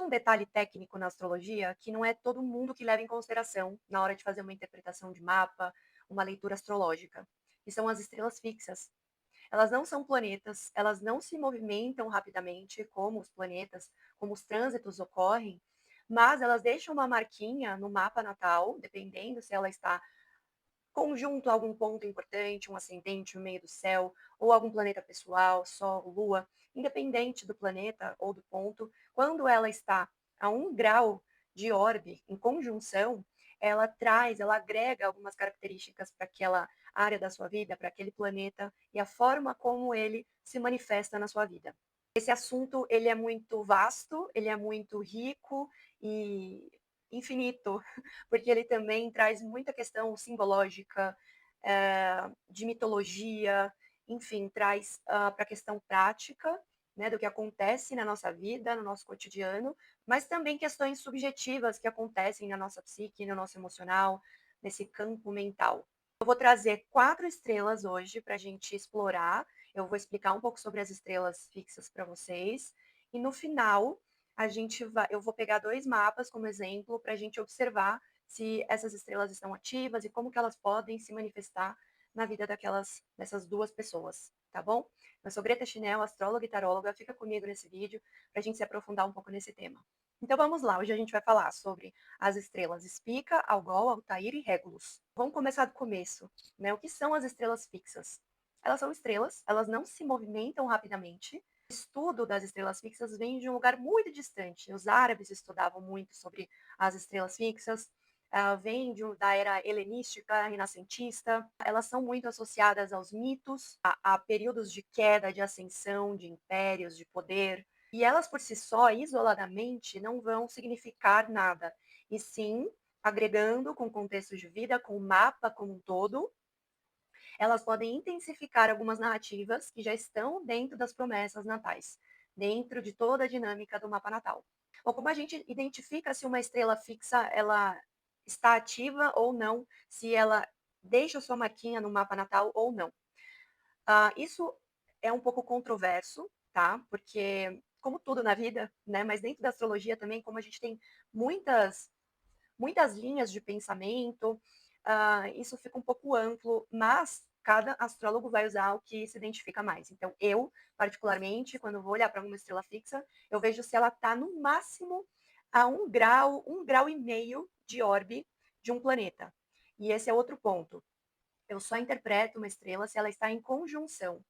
um detalhe técnico na astrologia que não é todo mundo que leva em consideração na hora de fazer uma interpretação de mapa, uma leitura astrológica, que são as estrelas fixas. Elas não são planetas, elas não se movimentam rapidamente como os planetas, como os trânsitos ocorrem, mas elas deixam uma marquinha no mapa natal, dependendo se ela está conjunto a algum ponto importante, um ascendente no meio do céu, ou algum planeta pessoal, Sol, Lua, independente do planeta ou do ponto, quando ela está a 1 grau de orbe em conjunção, ela agrega algumas características para aquela área da sua vida, para aquele planeta e a forma como ele se manifesta na sua vida. Esse assunto ele é muito vasto, ele é muito rico e infinito, porque ele também traz muita questão simbológica, de mitologia, enfim, traz para a questão prática, né, do que acontece na nossa vida, no nosso cotidiano, mas também questões subjetivas que acontecem na nossa psique, no nosso emocional, nesse campo mental. Eu vou trazer 4 estrelas hoje para a gente explorar. Eu vou explicar um pouco sobre as estrelas fixas para vocês. E no final, eu vou pegar 2 mapas como exemplo para a gente observar se essas estrelas estão ativas e como que elas podem se manifestar na vida dessas 2 pessoas, tá bom? Eu sou Greta Chinel, astróloga e taróloga. Fica comigo nesse vídeo para a gente se aprofundar um pouco nesse tema. Então vamos lá, hoje a gente vai falar sobre as estrelas Spica, Algol, Altair e Regulus. Vamos começar do começo, né? O que são as estrelas fixas? Elas são estrelas, elas não se movimentam rapidamente. O estudo das estrelas fixas vem de um lugar muito distante. Os árabes estudavam muito sobre as estrelas fixas, vem da era helenística, renascentista. Elas são muito associadas aos mitos, a períodos de queda, de ascensão, de impérios, de poder. E elas por si só, isoladamente, não vão significar nada, e sim, agregando com o contexto de vida, com o mapa como um todo, elas podem intensificar algumas narrativas que já estão dentro das promessas natais, dentro de toda a dinâmica do mapa natal. Bom, como a gente identifica se uma estrela fixa ela está ativa ou não, se ela deixa sua marquinha no mapa natal ou não? Isso é um pouco controverso, tá? Porque, como tudo na vida, né? Mas dentro da astrologia também, como a gente tem muitas, muitas linhas de pensamento, isso fica um pouco amplo, mas cada astrólogo vai usar o que se identifica mais. Então, eu, particularmente, quando vou olhar para uma estrela fixa, eu vejo se ela está no máximo a 1 grau, 1,5 grau de orbe de um planeta. E esse é outro ponto. Eu só interpreto uma estrela se ela está em conjunção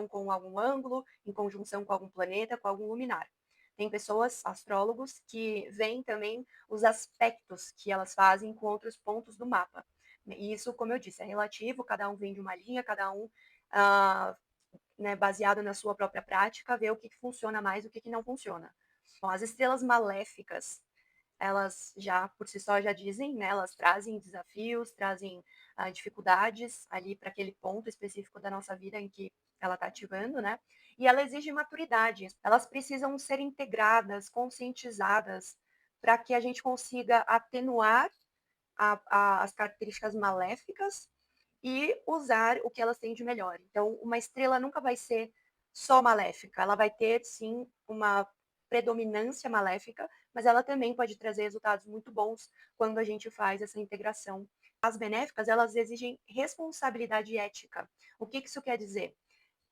com algum ângulo, em conjunção com algum planeta, com algum luminar. Tem pessoas, astrólogos, que veem também os aspectos que elas fazem com outros pontos do mapa. E isso, como eu disse, é relativo, cada um vem de uma linha, cada um, ah, né, baseado na sua própria prática, vê o que funciona mais e o que não funciona. Bom, as estrelas maléficas, elas já, por si só, já dizem, né? Elas trazem desafios, trazem dificuldades ali para aquele ponto específico da nossa vida em que ela está ativando, né? E ela exige maturidade. Elas precisam ser integradas, conscientizadas, para que a gente consiga atenuar as características maléficas e usar o que elas têm de melhor. Então, uma estrela nunca vai ser só maléfica, ela vai ter sim uma predominância maléfica, mas ela também pode trazer resultados muito bons quando a gente faz essa integração. As benéficas, elas exigem responsabilidade ética. O que isso quer dizer?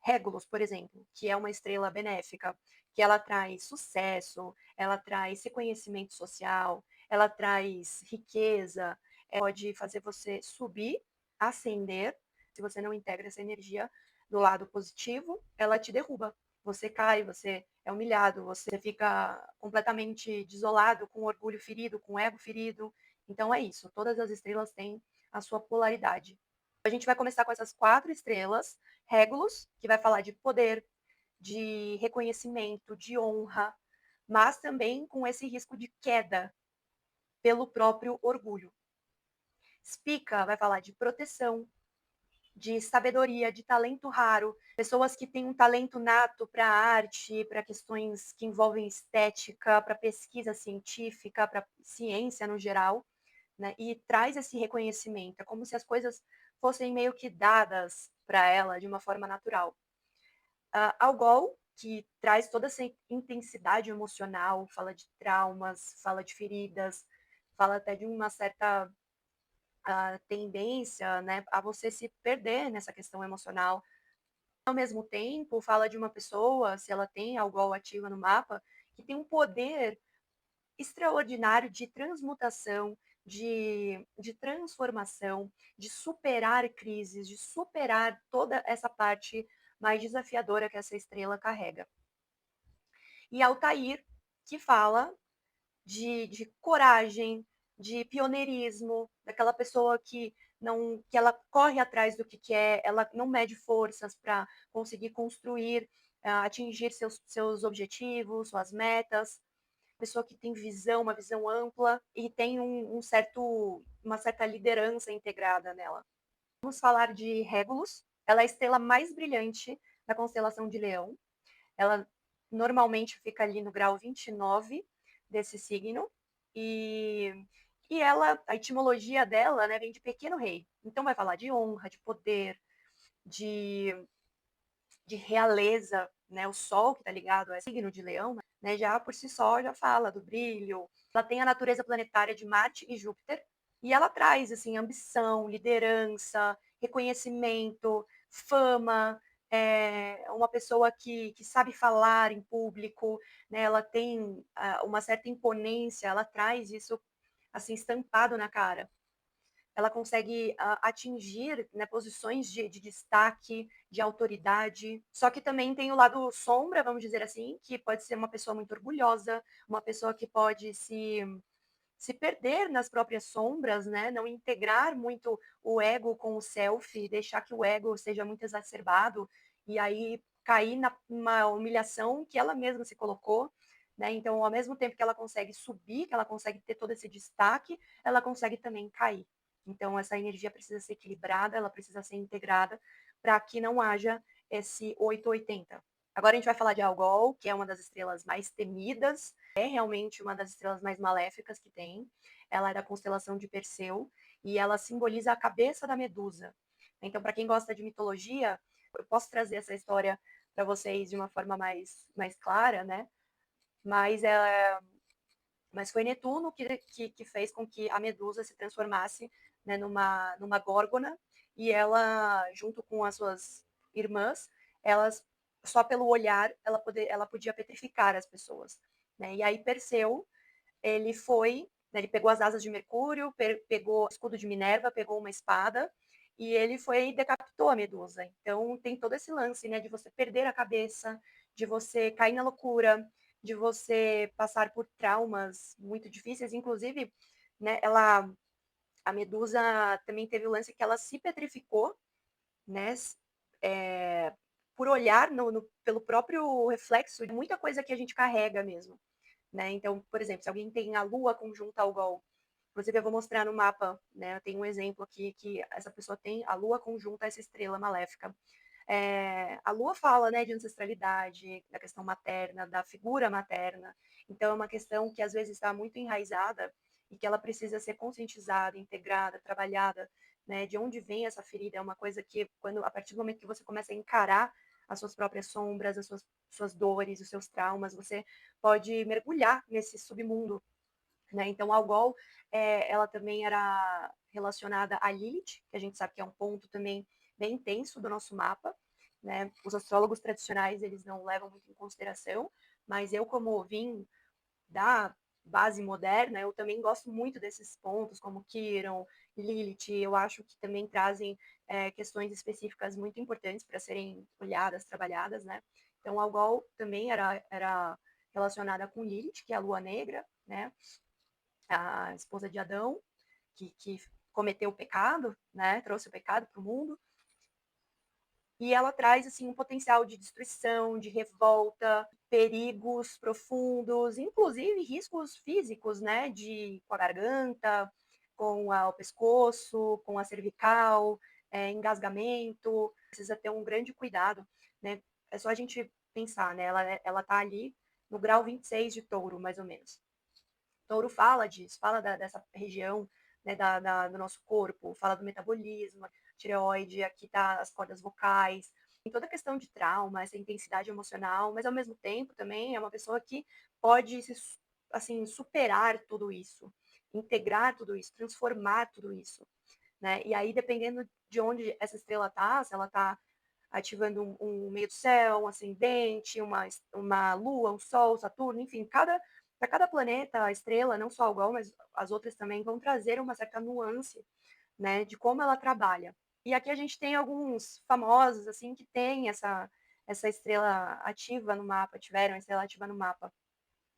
Regulus, por exemplo, que é uma estrela benéfica, que ela traz sucesso, ela traz reconhecimento social, ela traz riqueza, pode fazer você subir, ascender. Se você não integra essa energia do lado positivo, ela te derruba. Você cai, você é humilhado, você fica completamente desolado, com orgulho ferido, com ego ferido. Então é isso, todas as estrelas têm a sua polaridade. A gente vai começar com essas 4 estrelas, Regulus, que vai falar de poder, de reconhecimento, de honra, mas também com esse risco de queda pelo próprio orgulho. Spica vai falar de proteção, de sabedoria, de talento raro, pessoas que têm um talento nato para arte, para questões que envolvem estética, para pesquisa científica, para ciência no geral, né? E traz esse reconhecimento, é como se as coisas fossem meio que dadas para ela de uma forma natural. Algol que traz toda essa intensidade emocional, fala de traumas, fala de feridas, fala até de uma certa tendência, né, a você se perder nessa questão emocional. Ao mesmo tempo, fala de uma pessoa, se ela tem algo ativa no mapa, que tem um poder extraordinário de transmutação, de transformação, de superar crises, de superar toda essa parte mais desafiadora que essa estrela carrega. E Altair, que fala de coragem, de pioneirismo, daquela pessoa que não, que ela corre atrás do que quer, ela não mede forças para conseguir construir, atingir seus objetivos, suas metas, pessoa que tem visão, uma visão ampla e tem uma certa liderança integrada nela. Vamos falar de Régulus. Ela é a estrela mais brilhante da constelação de Leão. Ela normalmente fica ali no grau 29 desse signo. E, e ela, a etimologia dela, né, vem de pequeno rei. Então vai falar de honra, de poder, de, de realeza, né? O sol que está ligado ao signo de Leão, né, já por si só já fala do brilho. Ela tem a natureza planetária de Marte e Júpiter e ela traz assim ambição, liderança, reconhecimento, fama, uma pessoa que sabe falar em público, né? Ela tem uma certa imponência, ela traz isso assim estampado na cara. Ela consegue atingir, né, posições de destaque, de autoridade. Só que também tem o lado sombra, vamos dizer assim, que pode ser uma pessoa muito orgulhosa, uma pessoa que pode se perder nas próprias sombras, né? Não integrar muito o ego com o self, deixar que o ego seja muito exacerbado e aí cair numa humilhação que ela mesma se colocou. Né? Então, ao mesmo tempo que ela consegue subir, que ela consegue ter todo esse destaque, ela consegue também cair. Então, essa energia precisa ser equilibrada, ela precisa ser integrada para que não haja esse 880. Agora a gente vai falar de Algol, que é uma das estrelas mais temidas, é realmente uma das estrelas mais maléficas que tem. Ela é da constelação de Perseu e ela simboliza a cabeça da Medusa. Então, para quem gosta de mitologia, eu posso trazer essa história para vocês de uma forma mais clara, né? Mas mas foi Netuno que fez com que a Medusa se transformasse, né, numa górgona, e ela, junto com as suas irmãs, elas, só pelo olhar, ela podia petrificar as pessoas. Né? E aí Perseu, ele foi, né, ele pegou as asas de Mercúrio, pegou o escudo de Minerva, pegou uma espada, e ele foi e decapitou a Medusa. Então tem todo esse lance, né, de você perder a cabeça, de você cair na loucura, de você passar por traumas muito difíceis, inclusive, né, a Medusa também teve o lance que ela se petrificou, né, é, por olhar pelo próprio reflexo de muita coisa que a gente carrega mesmo. Né? Então, por exemplo, se alguém tem a Lua conjunta ao Gol, inclusive eu vou mostrar no mapa, né? Tem um exemplo aqui que essa pessoa tem a Lua conjunta a essa estrela maléfica. A Lua fala, né, de ancestralidade, da questão materna, da figura materna. Então, é uma questão que às vezes está muito enraizada e que ela precisa ser conscientizada, integrada, trabalhada, né? De onde vem essa ferida é uma coisa que, quando a partir do momento que você começa a encarar as suas próprias sombras, as suas dores, os seus traumas, você pode mergulhar nesse submundo. Né? Então, Algol, ela também era relacionada a Lilith, que a gente sabe que é um ponto também bem intenso do nosso mapa. Né? Os astrólogos tradicionais, eles não levam muito em consideração, mas eu, como vim da base moderna, eu também gosto muito desses pontos, como Quiron, Lilith, eu acho que também trazem questões específicas muito importantes para serem olhadas, trabalhadas, né? Então, Algol também era relacionada com Lilith, que é a lua negra, né? A esposa de Adão, que cometeu o pecado, né? Trouxe o pecado para o mundo. E ela traz assim um potencial de destruição, de revolta, perigos profundos, inclusive riscos físicos, né? Com a garganta, o pescoço, com a cervical, engasgamento. Precisa ter um grande cuidado, né? É só a gente pensar, né? Ela tá ali no grau 26 de touro, mais ou menos. Touro fala disso, fala dessa região, né, do nosso corpo, fala do metabolismo, tireoide, aqui tá as cordas vocais, Tem toda a questão de trauma, essa intensidade emocional, mas ao mesmo tempo também é uma pessoa que pode assim, superar tudo isso, integrar tudo isso, transformar tudo isso, né? E aí, dependendo de onde essa estrela tá, se ela tá ativando um meio do céu, um ascendente, uma lua, um sol, Saturno, enfim, para cada planeta, a estrela, não só o Algol, mas as outras também, vão trazer uma certa nuance, né, de como ela trabalha. E aqui a gente tem alguns famosos, assim, que tem essa estrela ativa no mapa, tiveram a estrela ativa no mapa.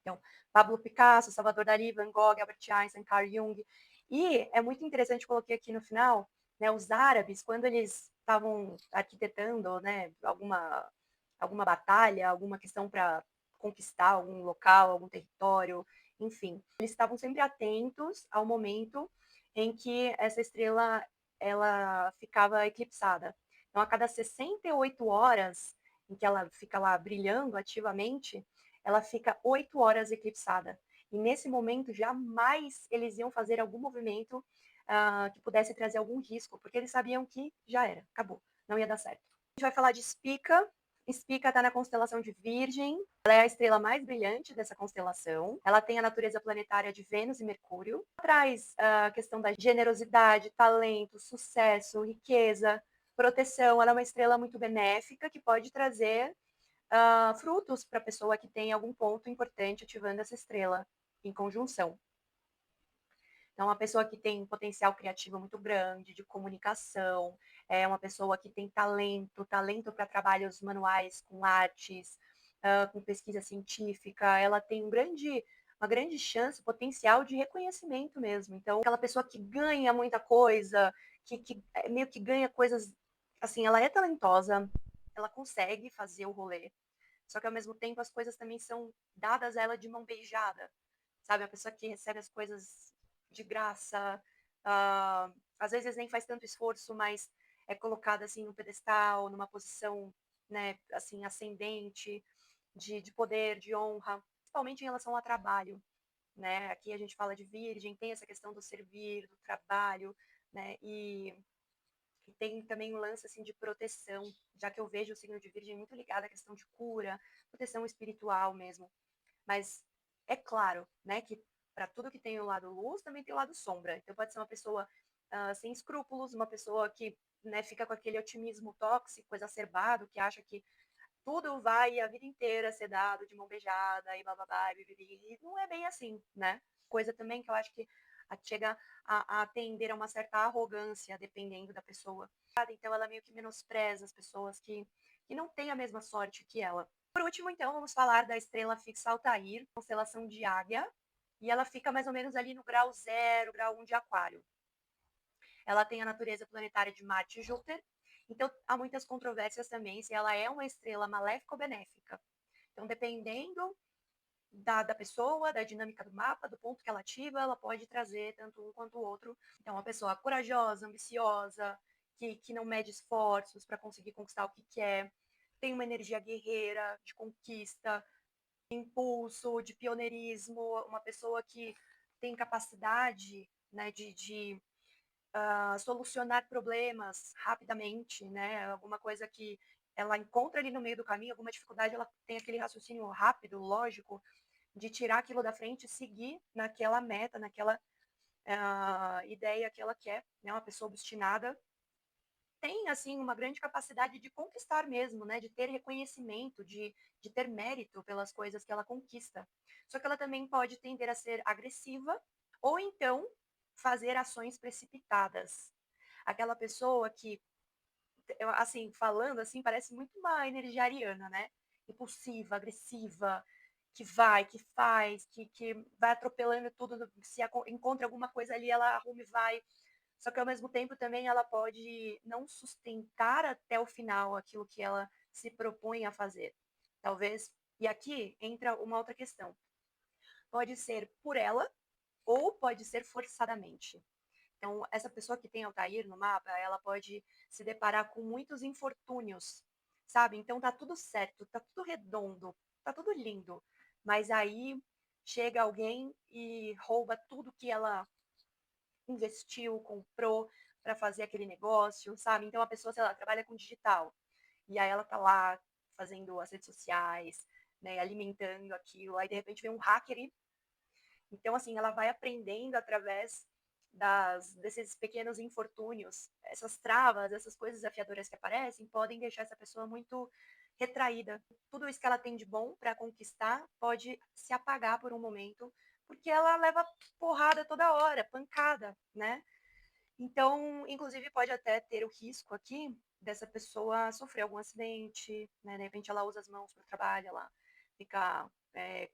Então, Pablo Picasso, Salvador Dalí, Van Gogh, Albert Einstein, Carl Jung. E é muito interessante, coloquei aqui no final, né, os árabes, quando eles estavam arquitetando, né, alguma batalha, alguma questão para conquistar algum local, algum território, enfim, eles estavam sempre atentos ao momento em que essa estrela ela ficava eclipsada. Então, a cada 68 horas em que ela fica lá brilhando ativamente, ela fica 8 horas eclipsada. E nesse momento, jamais eles iam fazer algum movimento que pudesse trazer algum risco, porque eles sabiam que já era, acabou, não ia dar certo. A gente vai falar de Spica. Spica está na constelação de Virgem. Ela é a estrela mais brilhante dessa constelação. Ela tem a natureza planetária de Vênus e Mercúrio. Traz a questão da generosidade, talento, sucesso, riqueza, proteção. Ela é uma estrela muito benéfica que pode trazer frutos para a pessoa que tem algum ponto importante ativando essa estrela em conjunção. Então, uma pessoa que tem um potencial criativo muito grande, de comunicação, é uma pessoa que tem talento para trabalhos manuais com artes, com pesquisa científica, ela tem uma grande chance, potencial de reconhecimento mesmo. Então, aquela pessoa que ganha muita coisa, que meio que ganha coisas, assim, ela é talentosa, ela consegue fazer o rolê, só que ao mesmo tempo as coisas também são dadas a ela de mão beijada, sabe? A pessoa que recebe as coisas de graça, às vezes nem faz tanto esforço, mas é colocada assim no pedestal, numa posição, né, assim, ascendente, de poder, de honra, principalmente em relação ao trabalho, né? Aqui a gente fala de virgem, tem essa questão do servir, do trabalho, né? E tem também um lance assim de proteção, já que eu vejo o signo de Virgem muito ligado à questão de cura, proteção espiritual mesmo. Mas é claro, né, que para tudo que tem o lado luz, também tem o lado sombra. Então pode ser uma pessoa sem escrúpulos, uma pessoa que, né, fica com aquele otimismo tóxico, exacerbado, que acha que tudo vai a vida inteira ser dado de mão beijada e blá blá blá, e não é bem assim, né? Coisa também que eu acho que chega a tender a uma certa arrogância, dependendo da pessoa. Então ela meio que menospreza as pessoas que não têm a mesma sorte que ela. Por último, então, vamos falar da estrela fixa Altair, constelação de Águia, e ela fica mais ou menos ali no grau 0, grau 1 de Aquário. Ela tem a natureza planetária de Marte e Júpiter, então há muitas controvérsias também se ela é uma estrela maléfica ou benéfica. Então, dependendo da pessoa, da dinâmica do mapa, do ponto que ela ativa, ela pode trazer tanto um quanto o outro. Então, uma pessoa corajosa, ambiciosa, que não mede esforços para conseguir conquistar o que quer, tem uma energia guerreira, de conquista, impulso, de pioneirismo, uma pessoa que tem capacidade, né, de solucionar problemas rapidamente, né? Alguma coisa que ela encontra ali no meio do caminho, alguma dificuldade, ela tem aquele raciocínio rápido, lógico, de tirar aquilo da frente e seguir naquela meta, naquela ideia que ela quer, né? Uma pessoa obstinada tem assim uma grande capacidade de conquistar mesmo, né? De ter reconhecimento, de ter mérito pelas coisas que ela conquista. Só que ela também pode tender a ser agressiva ou então fazer ações precipitadas. Aquela pessoa que, assim, falando assim, parece muito uma energia ariana, né? Impulsiva, agressiva, que vai, que faz, que vai atropelando tudo, se encontra alguma coisa ali, ela arruma e vai. Só que ao mesmo tempo também ela pode não sustentar até o final aquilo que ela se propõe a fazer. Talvez, e aqui entra uma outra questão. Pode ser por ela ou pode ser forçadamente. Então, essa pessoa que tem Altair no mapa, ela pode se deparar com muitos infortúnios, sabe? Então tá tudo certo, tá tudo redondo, tá tudo lindo. Mas aí chega alguém e rouba tudo que ela investiu, comprou para fazer aquele negócio, sabe? Então a pessoa, sei lá, trabalha com digital. E aí ela tá lá fazendo as redes sociais, né, alimentando aquilo, aí de repente vem um hacker e então, assim, ela vai aprendendo através desses pequenos infortúnios. Essas travas, essas coisas desafiadoras que aparecem, podem deixar essa pessoa muito retraída. Tudo isso que ela tem de bom para conquistar pode se apagar por um momento, porque ela leva porrada toda hora, pancada, né? Então, inclusive, pode até ter o risco aqui dessa pessoa sofrer algum acidente, né? De repente ela usa as mãos para o trabalho, ela fica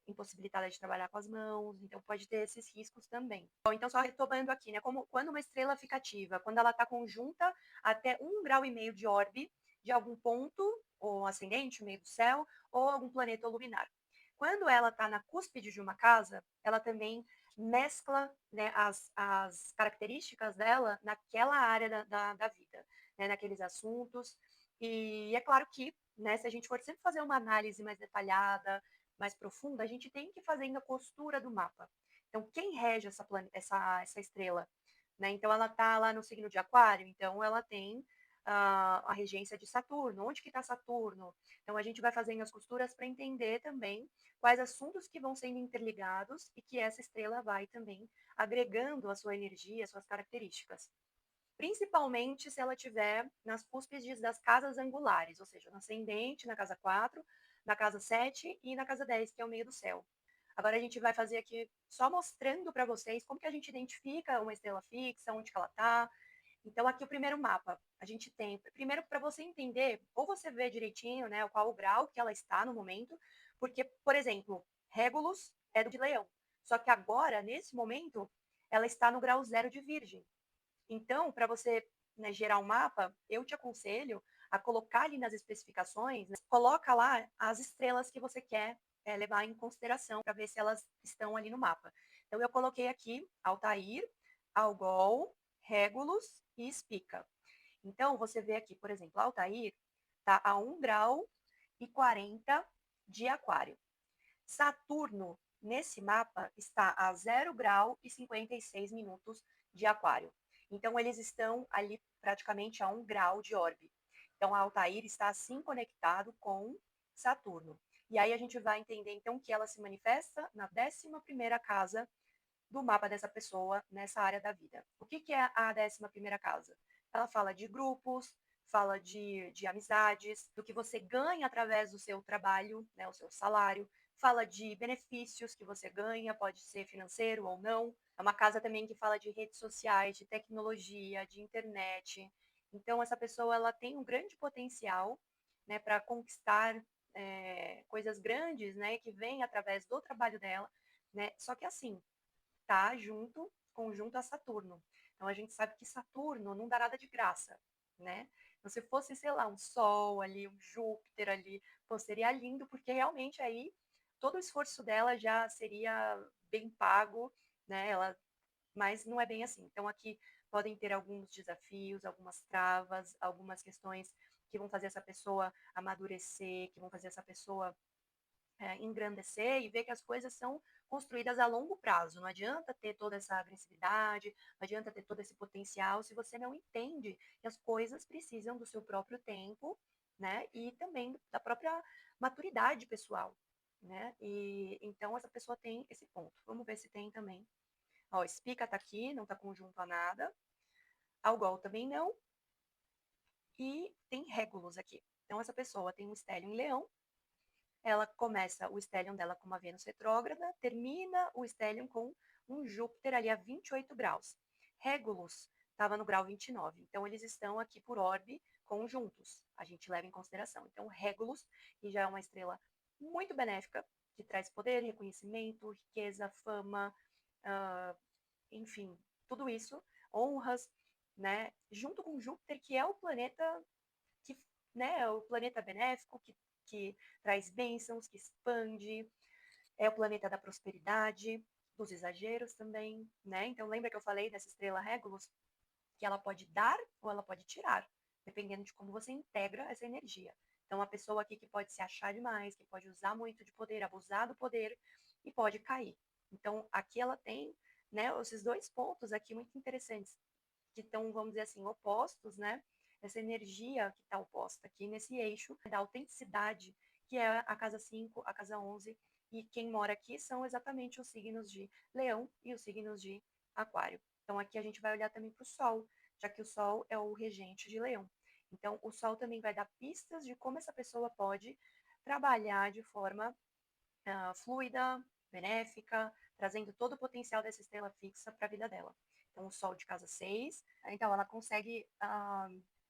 impossibilitada de trabalhar com as mãos, então pode ter esses riscos também. Bom, então, só retomando aqui, né? Quando uma estrela fica ativa, quando ela está conjunta até 1,5 graus de orbe de algum ponto, ou ascendente, no meio do céu, ou algum planeta ou luminar. Quando ela está na cúspide de uma casa, ela também mescla, né, as características dela naquela área da vida, né, naqueles assuntos. E é claro que, né, se a gente for sempre fazer uma análise mais detalhada, mais profunda, a gente tem que fazer a costura do mapa. Então, quem rege essa estrela? Né? Então, ela está lá no signo de Aquário, então ela tem a regência de Saturno. Onde que está Saturno? Então, a gente vai fazendo as costuras para entender também quais assuntos que vão sendo interligados e que essa estrela vai também agregando a sua energia, as suas características. Principalmente se ela tiver nas cúspides das casas angulares, ou seja, no ascendente, na casa 4, na casa 7 e na casa 10, que é o meio do céu. Agora a gente vai fazer aqui só mostrando para vocês como que a gente identifica uma estrela fixa, onde que ela está. Então aqui o primeiro mapa, a gente tem, primeiro para você entender, ou você vê direitinho, né, qual o grau que ela está no momento, porque, por exemplo, Régulus é do de Leão, só que agora, nesse momento, ela está no grau 0 de Virgem. Então, para você, né, gerar um mapa, eu te aconselho a colocar ali nas especificações, né, coloca lá as estrelas que você quer levar em consideração para ver se elas estão ali no mapa. Então, eu coloquei aqui Altair, Algol, Régulus e Spica. Então, você vê aqui, por exemplo, Altair está a 1,40 graus de Aquário. Saturno, nesse mapa, está a 0 graus e 56 minutos de Aquário. Então, eles estão ali praticamente a 1 grau de orbe. Então, a Altair está assim conectado com Saturno. E aí a gente vai entender, então, que ela se manifesta na 11ª casa do mapa dessa pessoa nessa área da vida. O que, que é a 11ª casa? Ela fala de grupos, fala de amizades, do que você ganha através do seu trabalho, né, o seu salário, fala de benefícios que você ganha, pode ser financeiro ou não. É uma casa também que fala de redes sociais, de tecnologia, de internet. Então, essa pessoa ela tem um grande potencial, né, para conquistar coisas grandes, né, que vêm através do trabalho dela, né? Só que assim, tá conjunto a Saturno. Então a gente sabe que Saturno não dá nada de graça, né? Então, se fosse, sei lá, um Sol ali, um Júpiter ali, pô, seria lindo, porque realmente aí todo o esforço dela já seria bem pago, né? Mas não é bem assim. Então aqui podem ter alguns desafios, algumas travas, algumas questões que vão fazer essa pessoa amadurecer, que vão fazer essa pessoa engrandecer e ver que as coisas são construídas a longo prazo. Não adianta ter toda essa agressividade, não adianta ter todo esse potencial se você não entende que as coisas precisam do seu próprio tempo, né? E também da própria maturidade pessoal, né? E então essa pessoa tem esse ponto. Vamos ver se tem também. Ó, Spica tá aqui, não tá conjunto a nada. Algol também não. E tem Régulos aqui. Então essa pessoa tem um estélio em Leão. Ela começa o stellium dela com uma Vênus retrógrada, termina o stellium com um Júpiter ali a 28 graus. Régulus estava no grau 29, então eles estão aqui por orbe conjuntos, a gente leva em consideração. Então, Régulus, que já é uma estrela muito benéfica, que traz poder, reconhecimento, riqueza, fama, enfim, tudo isso, honras, né? Junto com Júpiter, que é o planeta que, né, é o planeta benéfico, que traz bênçãos, que expande, é o planeta da prosperidade, dos exageros também, né? Então lembra que eu falei dessa estrela Regulus, que ela pode dar ou ela pode tirar, dependendo de como você integra essa energia. Então, uma pessoa aqui que pode se achar demais, que pode usar muito de poder, abusar do poder e pode cair. Então, aqui ela tem, né, esses dois pontos aqui muito interessantes, que estão, vamos dizer assim, opostos, né? essa energia que está oposta aqui nesse eixo, da autenticidade, que é a casa 5, a casa 11, e quem mora aqui são exatamente os signos de Leão e os signos de Aquário. Então aqui a gente vai olhar também para o Sol, já que o Sol é o regente de Leão. Então o Sol também vai dar pistas de como essa pessoa pode trabalhar de forma fluida, benéfica, trazendo todo o potencial dessa estrela fixa para a vida dela. Então, o Sol de casa 6, então ela consegue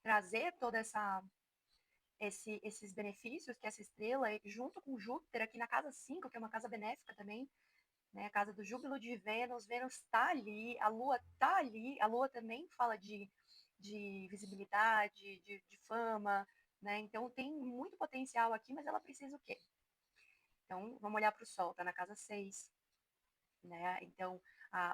trazer toda esses benefícios que essa estrela, junto com Júpiter, aqui na casa 5, que é uma casa benéfica também, né, a casa do júbilo de Vênus, Vênus está ali, a Lua está ali, a Lua também fala de visibilidade, de fama, né, então tem muito potencial aqui, mas ela precisa o quê? Então, vamos olhar para o Sol, está na casa 6, né? Então,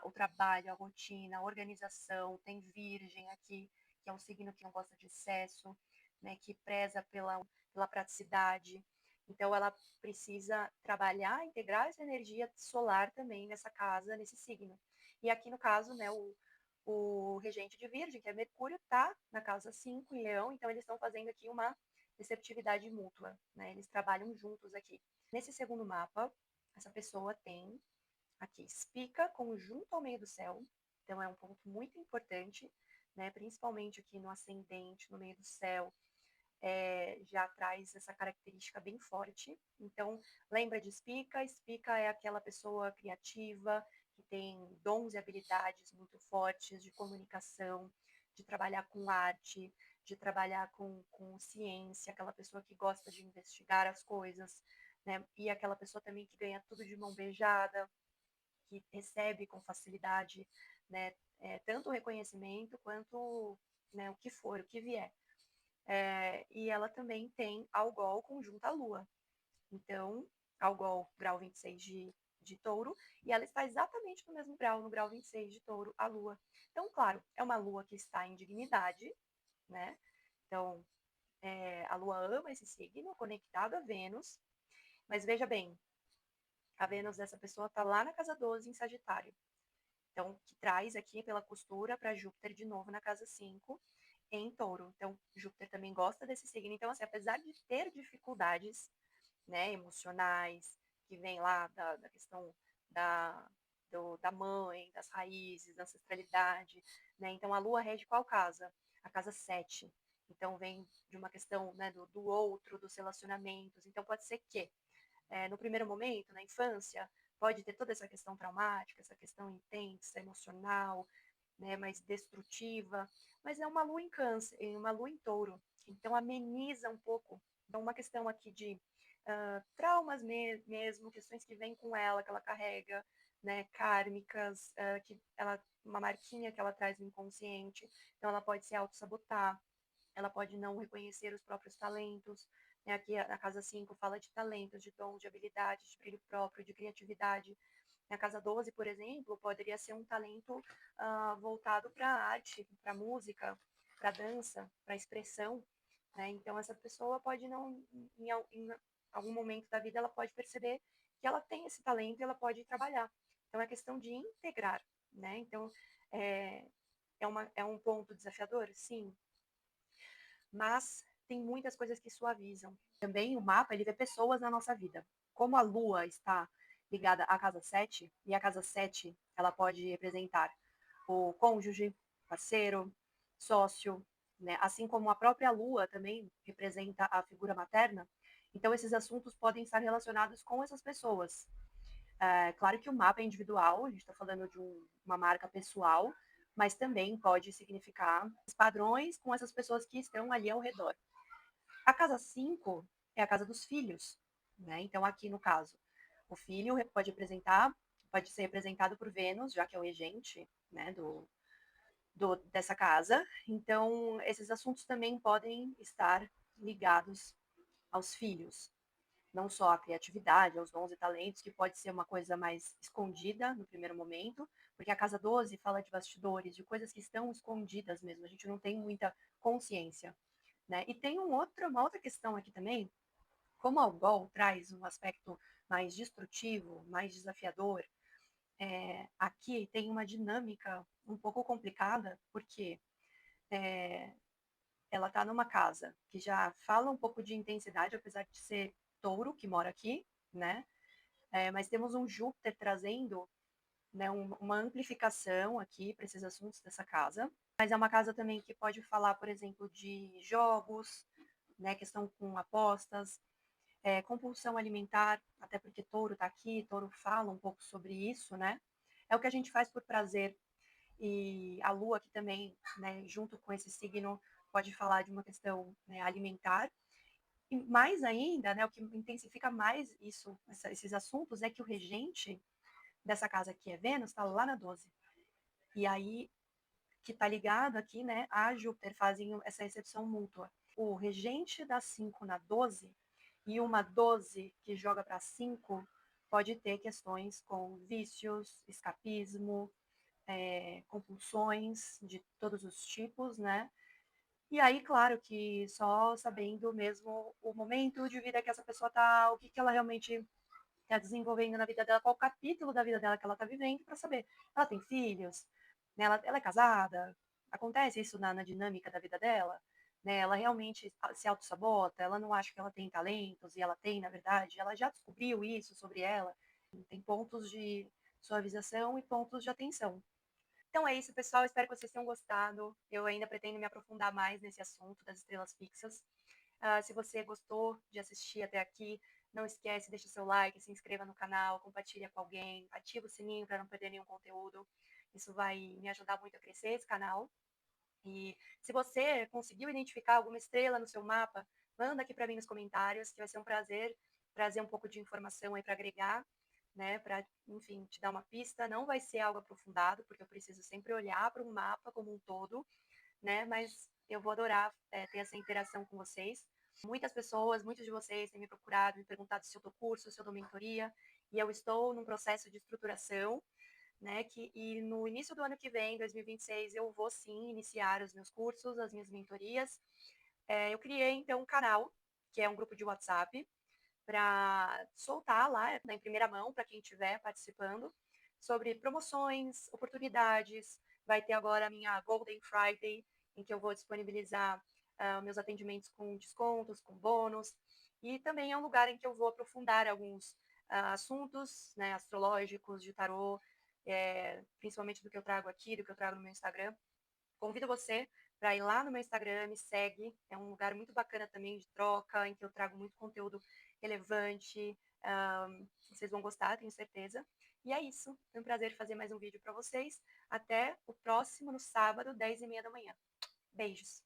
o trabalho, a rotina, a organização, tem Virgem aqui, que é um signo que não gosta de excesso, né? Que preza pela praticidade. Então, ela precisa trabalhar, integrar essa energia solar também nessa casa, nesse signo. E aqui, no caso, né, o regente de Virgem, que é Mercúrio, está na casa 5 em Leão, então eles estão fazendo aqui uma receptividade mútua, né? Eles trabalham juntos aqui. Nesse segundo mapa, essa pessoa tem aqui Spica conjunto ao meio do céu, então é um ponto muito importante, né? Principalmente aqui no ascendente, no meio do céu, já traz essa característica bem forte. Então, lembra de Spica? Spica é aquela pessoa criativa, que tem dons e habilidades muito fortes de comunicação, de trabalhar com arte, de trabalhar com ciência, aquela pessoa que gosta de investigar as coisas, né? E aquela pessoa também que ganha tudo de mão beijada, que recebe com facilidade, né? Tanto o reconhecimento quanto, né, o que for, o que vier. E ela também tem Algol conjunto à Lua. Então, Algol, grau 26 de touro, e ela está exatamente no mesmo grau, no grau 26 de touro, a Lua. Então, claro, é uma Lua que está em dignidade, né? Então, a Lua ama esse signo, conectado a Vênus, mas veja bem, a Vênus dessa pessoa está lá na casa 12, em Sagitário. Então, que traz aqui pela costura para Júpiter de novo na casa 5, em touro. Então, Júpiter também gosta desse signo. Então, assim, apesar de ter dificuldades, né, emocionais, que vem lá da questão da, da mãe, das raízes, da ancestralidade, né? Então, a Lua rege qual casa? A casa 7. Então, vem de uma questão, né, do outro, dos relacionamentos. Então, pode ser que no primeiro momento, na infância, pode ter toda essa questão traumática, essa questão intensa, emocional, né, mais destrutiva, mas é uma lua em câncer, uma lua em touro, então ameniza um pouco. Então, uma questão aqui de traumas mesmo, questões que vêm com ela, que ela carrega, né, kármicas, uma marquinha que ela traz no inconsciente, então ela pode se auto-sabotar, ela pode não reconhecer os próprios talentos. Né? Aqui na casa 5 fala de talentos, de dons, de habilidades, de brilho próprio, de criatividade. Na casa 12, por exemplo, poderia ser um talento voltado para a arte, para a música, para a dança, para a expressão. Né? Então, essa pessoa pode não, em algum momento da vida, ela pode perceber que ela tem esse talento e ela pode trabalhar. Então, é questão de integrar. Né? Então, é um ponto desafiador? Sim, mas tem muitas coisas que suavizam. Também o mapa, ele vê pessoas na nossa vida. Como a Lua está ligada à casa 7, e a casa 7, ela pode representar o cônjuge, parceiro, sócio, né? Assim como a própria Lua também representa a figura materna. Então, esses assuntos podem estar relacionados com essas pessoas. Claro que o mapa é individual, a gente está falando de uma marca pessoal, mas também pode significar padrões com essas pessoas que estão ali ao redor. A casa 5 é a casa dos filhos, né? Então, aqui no caso, o filho pode ser representado por Vênus, já que é o regente, né, dessa casa. Então, esses assuntos também podem estar ligados aos filhos, não só a criatividade, aos dons e talentos, que pode ser uma coisa mais escondida no primeiro momento, porque a casa 12 fala de bastidores, de coisas que estão escondidas mesmo, a gente não tem muita consciência. Né? E tem uma outra questão aqui também, como o Algol traz um aspecto mais destrutivo, mais desafiador, aqui tem uma dinâmica um pouco complicada, porque ela tá numa casa que já fala um pouco de intensidade, apesar de ser touro que mora aqui, né? Mas temos um Júpiter trazendo, né, uma amplificação aqui para esses assuntos dessa casa. Mas é uma casa também que pode falar, por exemplo, de jogos, né, questão com apostas, compulsão alimentar, até porque touro está aqui, touro fala um pouco sobre isso, né? É o que a gente faz por prazer. E a lua aqui também, né, junto com esse signo, pode falar de uma questão, né, alimentar. E mais ainda, né, o que intensifica mais esses assuntos é que o regente dessa casa aqui é Vênus, está lá na 12. E aí, que está ligado aqui, né, a Júpiter, fazem essa recepção mútua. O regente da 5 na 12 e uma 12 que joga para 5 pode ter questões com vícios, escapismo, compulsões de todos os tipos, né? E aí, claro que só sabendo mesmo o momento de vida que essa pessoa tá, o que, que ela realmente está desenvolvendo na vida dela, qual capítulo da vida dela que ela está vivendo, para saber. Ela tem filhos, né? Ela é casada, acontece isso na dinâmica da vida dela, né? Ela realmente se auto-sabota, ela não acha que ela tem talentos, e ela tem, na verdade, ela já descobriu isso sobre ela. Tem pontos de suavização e pontos de atenção. Então é isso, pessoal. Espero que vocês tenham gostado. Eu ainda pretendo me aprofundar mais nesse assunto das estrelas fixas. Se você gostou de assistir até aqui, não esquece, deixa o seu like, se inscreva no canal, compartilha com alguém, ativa o sininho para não perder nenhum conteúdo. Isso vai me ajudar muito a crescer esse canal. E se você conseguiu identificar alguma estrela no seu mapa, manda aqui para mim nos comentários, que vai ser um prazer trazer um pouco de informação aí para agregar, né, para, enfim, te dar uma pista. Não vai ser algo aprofundado, porque eu preciso sempre olhar para um mapa como um todo, né, mas eu vou adorar ter essa interação com vocês. Muitas pessoas, muitos de vocês têm me procurado, me perguntado se eu dou curso, se eu dou mentoria, e eu estou num processo de estruturação, né? E no início do ano que vem, 2026, eu vou sim iniciar os meus cursos, as minhas mentorias. Eu criei então um canal, que é um grupo de WhatsApp, para soltar lá, né, em primeira mão, para quem estiver participando, sobre promoções, oportunidades. Vai ter agora a minha Golden Friday, em que eu vou disponibilizar meus atendimentos com descontos, com bônus. E também é um lugar em que eu vou aprofundar alguns assuntos, né, astrológicos, de tarô, principalmente do que eu trago aqui, do que eu trago no meu Instagram. Convido você para ir lá no meu Instagram, me segue. É um lugar muito bacana também de troca, em que eu trago muito conteúdo relevante. Vocês vão gostar, tenho certeza. E é isso. Foi um prazer fazer mais um vídeo para vocês. Até o próximo, no sábado, 10h30 da manhã. Beijos!